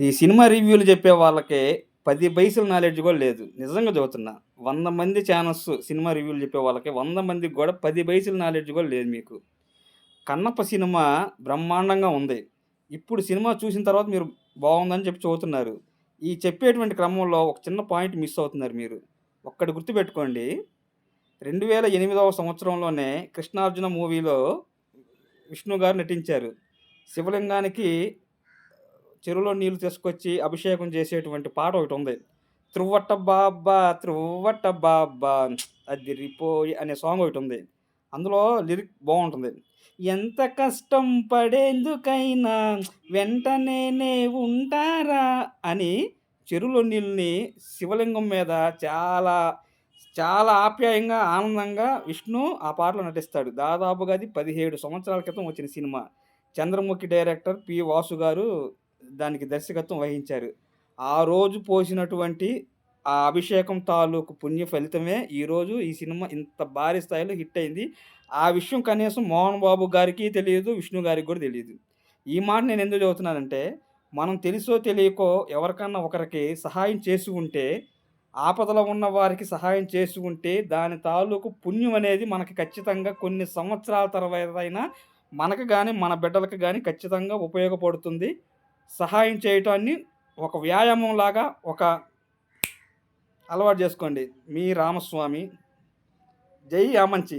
ఈ సినిమా రివ్యూలు చెప్పే వాళ్ళకి 10 పైసలు నాలెడ్జ్ గూడా లేదు. నిజంగా చెబుతున్నా. 100 మంది ఛానల్స్ సినిమా రివ్యూలు చెప్పే వాళ్ళకి 100 మందికి గూడా 10 పైసలు నాలెడ్జ్ గూడా లేదు మీకు. 'కన్నప్ప' సినిమా బ్రహ్మాండంగా ఉంది. ఇప్పుడు సినిమా చూసిన తర్వాత మీరు బావుందని చెప్పి చెబుతున్నారు. ఈ చెప్పేటువంటి క్రమంలో ఒక చిన్న పాయింట్ మిస్ అవుతున్నారు మీరు. ఒక్కటి గుర్తుపెట్టుకోండి. 2008వ సంవత్సరంలోనే 'కృష్ణార్జున' మూవీలో విష్ణు గారు నటించారు. శివలింగానికి చెరువులో నీళ్లు తీసుకొచ్చి అభిషేకం చేసేటువంటి పాట ఒకటుంది. 'త్రువ్వట్ట బాబ్బా త్రువ్వట్ట బాబ్బా అదిరిపోయే' అనే సాంగ్ ఒకటుంది. అందులో లిరిక్ బావుంటుంది. ఎంత కష్టం పడేందుకైనా వెంటనేనే ఉంటారా అని చెరువులో నీళ్ళని శివలింగం మీద చాలా, చాలా ఆప్యాయంగా, ఆనందంగా విష్ణు ఆ పాటలో నటిస్తాడు. దాదాపుగా అది 17 సంవత్సరాల క్రితం వచ్చిన cinema. 'Chandramukhi' director 'P. Vasu' గారు దానికి దర్శకత్వం వహించారు. ఆ రోజు పోసినటువంటి ఆ అభిషేకం తాలూకు పుణ్య ఫలితమే ఈరోజు ఈ సినిమా ఇంత భారీ స్థాయిలో హిట్ అయింది. ఆ విషయం కనీసం 'మోహన్ బాబు' గారికి తెలీదు. విష్ణు గారికి గూడా తెలీదు. ఈ మాట నేనెందుకు చెబుతున్నానంటే, మనం తెలుసో తెలియకో ఎవరికన్నా ఒకరికి సహాయం చేసి ఉంటే, ఆపదలో ఉన్న వారికి సహాయం చేసి ఉంటే, దాని తాలూకు పుణ్యం అనేది మనకి ఖచ్చితంగా కొన్ని సంవత్సరాల తర్వాతైనా మనకు గాని, మన బిడ్డలకి గాని ఖచ్చితంగా ఉపయోగపడుతుంది. సహాయం చేయటాన్ని ఒక వ్యాయామంలాగా ఒక అలవాటు జేసుకోండి. మీ రామస్వామి. జై యామంచి.